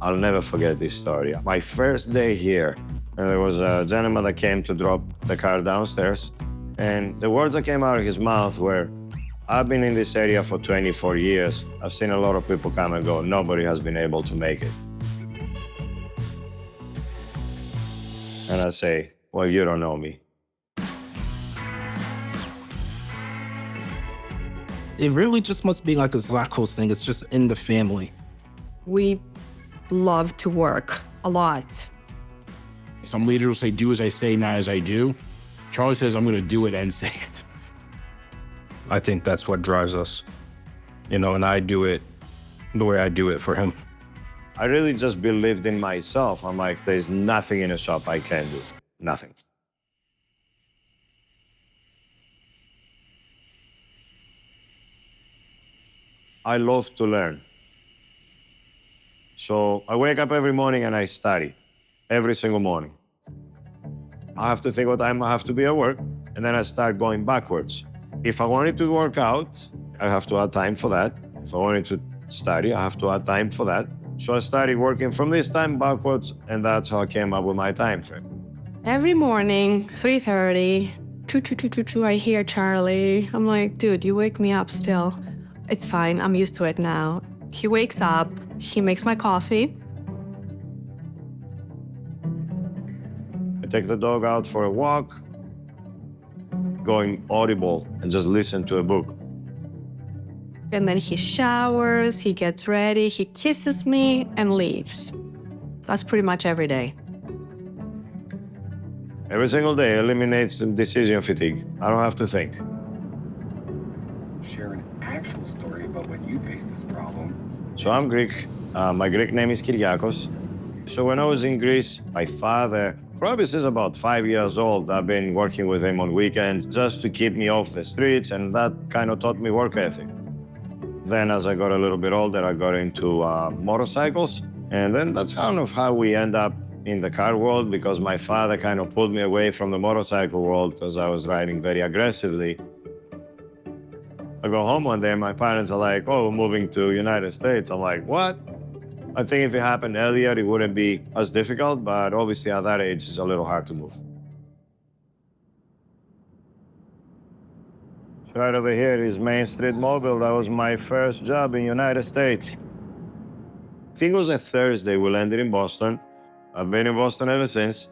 I'll never forget this story. My first day here, there was a gentleman that came to drop the car downstairs, and the words that came out of his mouth were, "I've been in this area for 24 years. I've seen a lot of people come and go. Nobody has been able to make it." And I say, "Well, you don't know me." It really just must be like a Zlatkos thing. It's just in the family. We love to work a lot. Some leaders will say, do as I say, not as I do. Charlie says, I'm going to do it and say it. I think that's what drives us, and I do it the way I do it for him. I really just believed in myself. I'm like, there's nothing in a shop I can do, nothing. I love to learn. So I wake up every morning and I study, every single morning. I have to think what time I have to be at work, and then I start going backwards. If I wanted to work out, I have to add time for that. If I wanted to study, I have to add time for that. So I started working from this time backwards, and that's how I came up with my time frame. Every morning, 3:30, choo, I hear Charlie. I'm like, dude, you wake me up still. It's fine, I'm used to it now. He wakes up, he makes my coffee. I take the dog out for a walk, going audible and just listen to a book. And then he showers, he gets ready, he kisses me and leaves. That's pretty much every day. Every single day eliminates the decision fatigue. I don't have to think. Share an actual story about when you faced this problem. So I'm Greek. My Greek name is Kyriakos. So when I was in Greece, my father, probably since about 5 years old, I've been working with him on weekends just to keep me off the streets, and that kind of taught me work ethic. Then as I got a little bit older, I got into motorcycles, and then that's kind of how we end up in the car world, because my father kind of pulled me away from the motorcycle world because I was riding very aggressively. I go home one day and my parents are like, "Oh, moving to United States." I'm like, "What?" I think if it happened earlier, it wouldn't be as difficult, but obviously at that age, it's a little hard to move. Right over here is Main Street Mobile. That was my first job in United States. I think it was a Thursday. We landed in Boston. I've been in Boston ever since.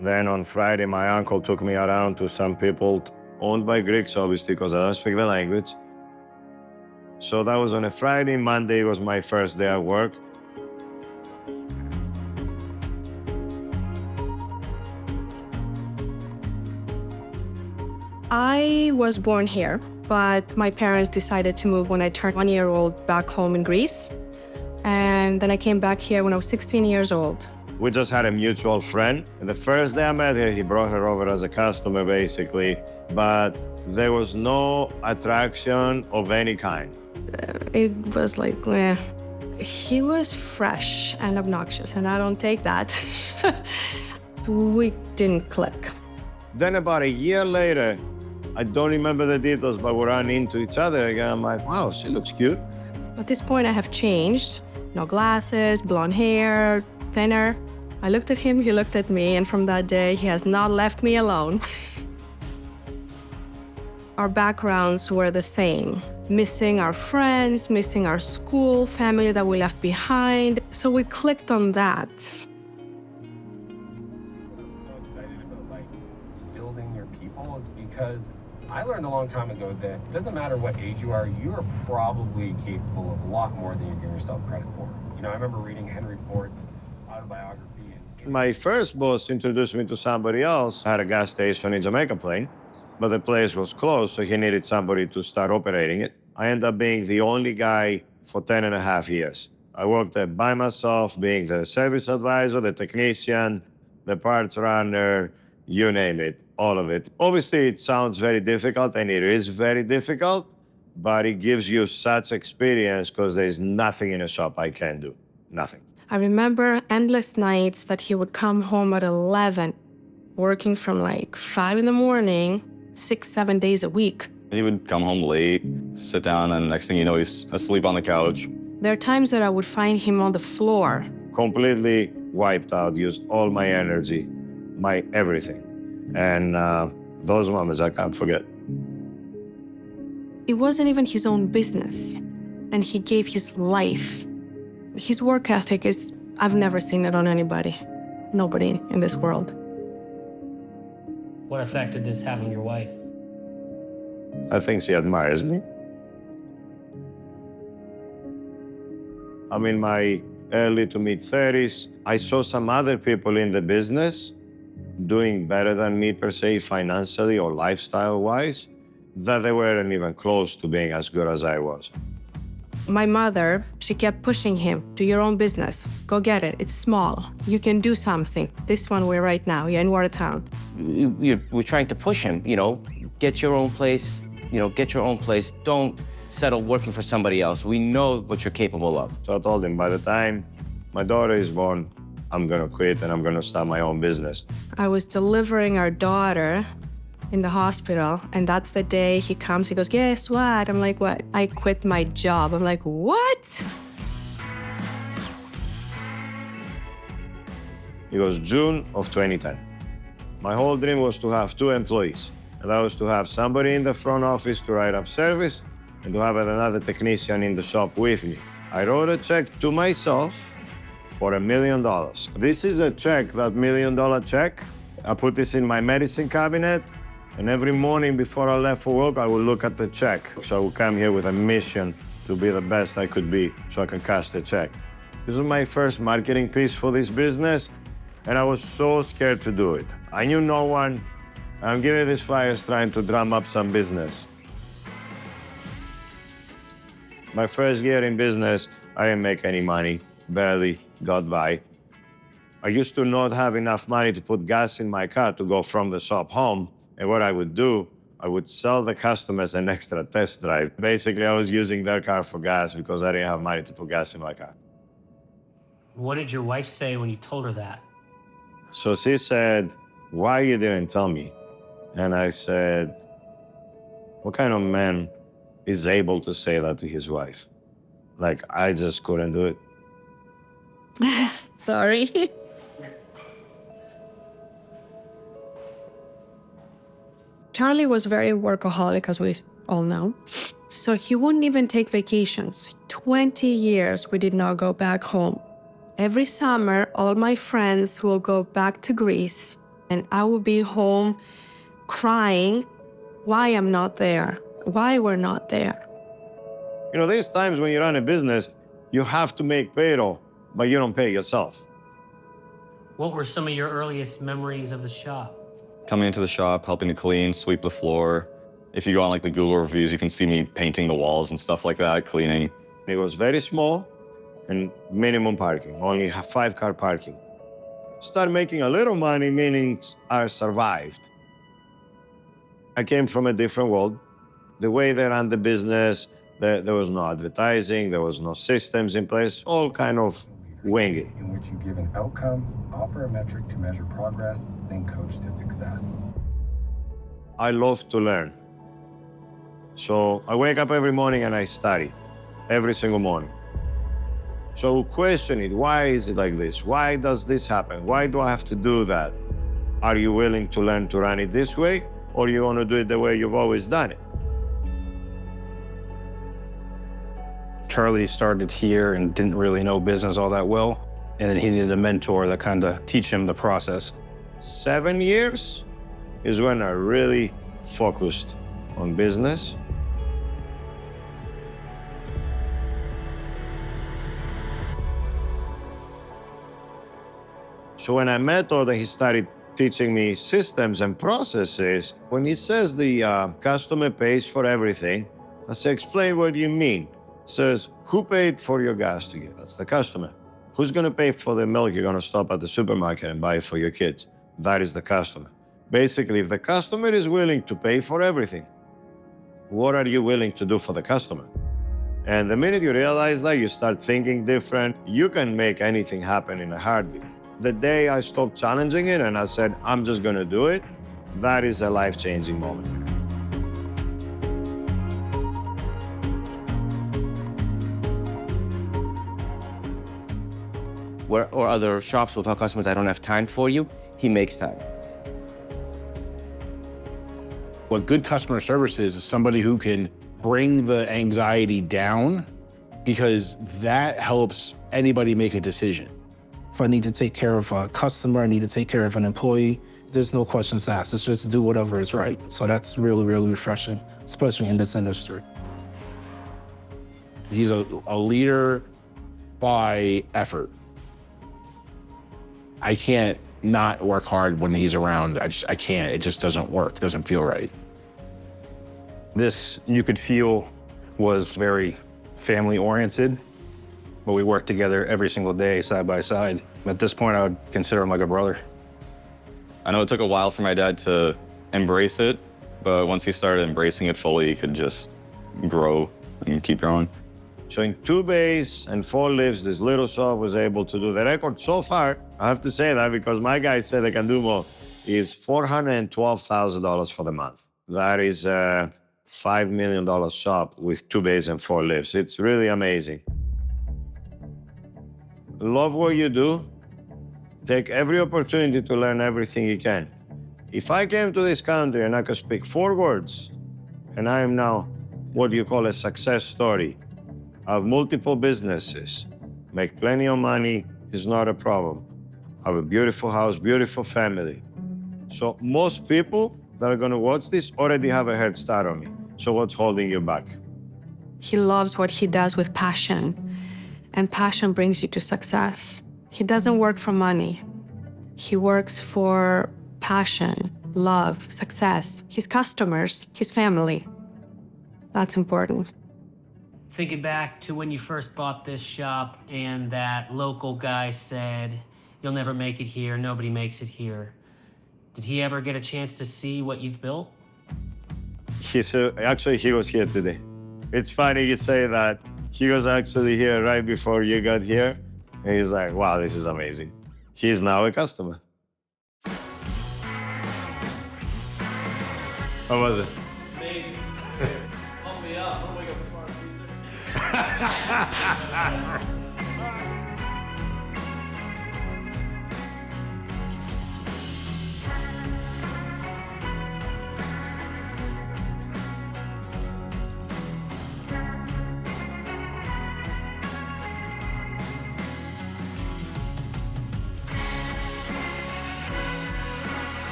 Then on Friday, my uncle took me around to some people owned by Greeks, obviously, because I don't speak the language. So that was on a Friday. Monday was my first day at work. I was born here, but my parents decided to move when I turned 1 year old back home in Greece. And then I came back here when I was 16 years old. We just had a mutual friend. And the first day I met her, he brought her over as a customer, basically. But there was no attraction of any kind. It was like, he was fresh and obnoxious, and I don't take that. We didn't click. Then about a year later, I don't remember the details, but we ran into each other again. I'm like, wow, she looks cute. At this point, I have changed. No glasses, blonde hair, thinner. I looked at him, he looked at me, and from that day, he has not left me alone. Our backgrounds were the same. Missing our friends, missing our school, family that we left behind. So we clicked on that. I'm so excited about building your people is because I learned a long time ago that it doesn't matter what age you are probably capable of a lot more than you're giving yourself credit for. I remember reading Henry Ford's autobiography. My first boss introduced me to somebody else, had a gas station in Jamaica Plain, but the place was closed, so he needed somebody to start operating it. I ended up being the only guy for 10.5 years. I worked there by myself, being the service advisor, the technician, the parts runner, you name it, all of it. Obviously, it sounds very difficult, and it is very difficult, but it gives you such experience because there's nothing in a shop I can do, nothing. I remember endless nights that he would come home at 11, working from 5 in the morning, 6, 7 days a week. He would come home late, sit down, and next thing you know, he's asleep on the couch. There are times that I would find him on the floor. Completely wiped out, used all my energy, my everything. And those moments I can't forget. It wasn't even his own business, and he gave his life. His work ethic is, I've never seen it on anybody. Nobody in this world. What effect did this have on your wife? I think she admires me. I'm in my early to mid 30s. I saw some other people in the business doing better than me per se, financially or lifestyle-wise, that they weren't even close to being as good as I was. My mother, she kept pushing him, do your own business. Go get it, it's small. You can do something. This one way right now, you're in Watertown. We're trying to push him, get your own place, get your own place. Don't settle working for somebody else. We know what you're capable of. So I told him, by the time my daughter is born, I'm gonna quit and I'm gonna start my own business. I was delivering our daughter in the hospital, and that's the day he comes, he goes, guess what? I'm like, what? I quit my job. I'm like, what? It was June of 2010. My whole dream was to have 2 employees. And that was to have somebody in the front office to write up service and to have another technician in the shop with me. I wrote a check to myself for $1 million. This is a check, that $1 million check. I put this in my medicine cabinet, and every morning before I left for work, I would look at the check. So I would come here with a mission to be the best I could be so I can cash the check. This was my first marketing piece for this business, and I was so scared to do it. I knew no one. I'm giving these flyers trying to drum up some business. My first year in business, I didn't make any money, barely got by. I used to not have enough money to put gas in my car to go from the shop home. And what I would do, I would sell the customers an extra test drive. Basically, I was using their car for gas because I didn't have money to put gas in my car. What did your wife say when you told her that? So she said, why you didn't tell me? And I said, what kind of man is able to say that to his wife? Like, I just couldn't do it. Sorry. Charlie was very workaholic, as we all know. So he wouldn't even take vacations. 20 years we did not go back home. Every summer, all my friends will go back to Greece, and I will be home crying why I'm not there, why we're not there. There's times when you run a business, you have to make payroll, but you don't pay yourself. What were some of your earliest memories of the shop? Coming into the shop, helping to clean, sweep the floor. If you go on the Google reviews, you can see me painting the walls and stuff like that, cleaning. It was very small and minimum parking, only 5-car parking. Start making a little money, meaning I survived. I came from a different world. The way they ran the business, there was no advertising, there was no systems in place, all kind of wing it. In which you give an outcome, offer a metric to measure progress, then coach to success. I love to learn. So I wake up every morning and I study, every single morning. So question it, why is it like this? Why does this happen? Why do I have to do that? Are you willing to learn to run it this way, or you want to do it the way you've always done it? Charlie started here and didn't really know business all that well. And then he needed a mentor that kind of teach him the process. 7 years is when I really focused on business. So when I met Oda, he started teaching me systems and processes. When he says the customer pays for everything, I say, explain what you mean. Says, who paid for your gas to get? That's the customer. Who's gonna pay for the milk you're gonna stop at the supermarket and buy for your kids? That is the customer. Basically, if the customer is willing to pay for everything, what are you willing to do for the customer? And the minute you realize that, you start thinking different. You can make anything happen in a heartbeat. The day I stopped challenging it and I said, I'm just gonna do it, that is a life-changing moment. . or other shops will tell customers, I don't have time for you, he makes time. What good customer service is somebody who can bring the anxiety down, because that helps anybody make a decision. If I need to take care of a customer, I need to take care of an employee, there's no questions asked. It's just do whatever is right. So that's really, really refreshing, especially in this industry. He's a leader by effort. I can't not work hard when he's around. I can't. It just doesn't work. It doesn't feel right. This, you could feel, was very family-oriented, but we worked together every single day, side by side. At this point, I would consider him like a brother. I know it took a while for my dad to embrace it, but once he started embracing it fully, he could just grow and keep growing. So in 2 bays and 4 lifts, this little shop was able to do the record so far. I have to say that because my guy said they can do more. Is $412,000 for the month. That is a $5 million shop with 2 bays and 4 lifts. It's really amazing. Love what you do. Take every opportunity to learn everything you can. If I came to this country and I could speak 4 words, and I am now what you call a success story, I have multiple businesses, make plenty of money is not a problem. I have a beautiful house, beautiful family. So most people that are gonna watch this already have a head start on me. So what's holding you back? He loves what he does with passion, and passion brings you to success. He doesn't work for money. He works for passion, love, success, his customers, his family. That's important. Thinking back to when you first bought this shop and that local guy said, you'll never make it here, nobody makes it here. Did he ever get a chance to see what you've built? Actually, he was here today. It's funny you say that. He was actually here right before you got here. And he's like, wow, this is amazing. He's now a customer. How was it? Amazing. Pump me up. I'm gonna wake up tomorrow at 3:30.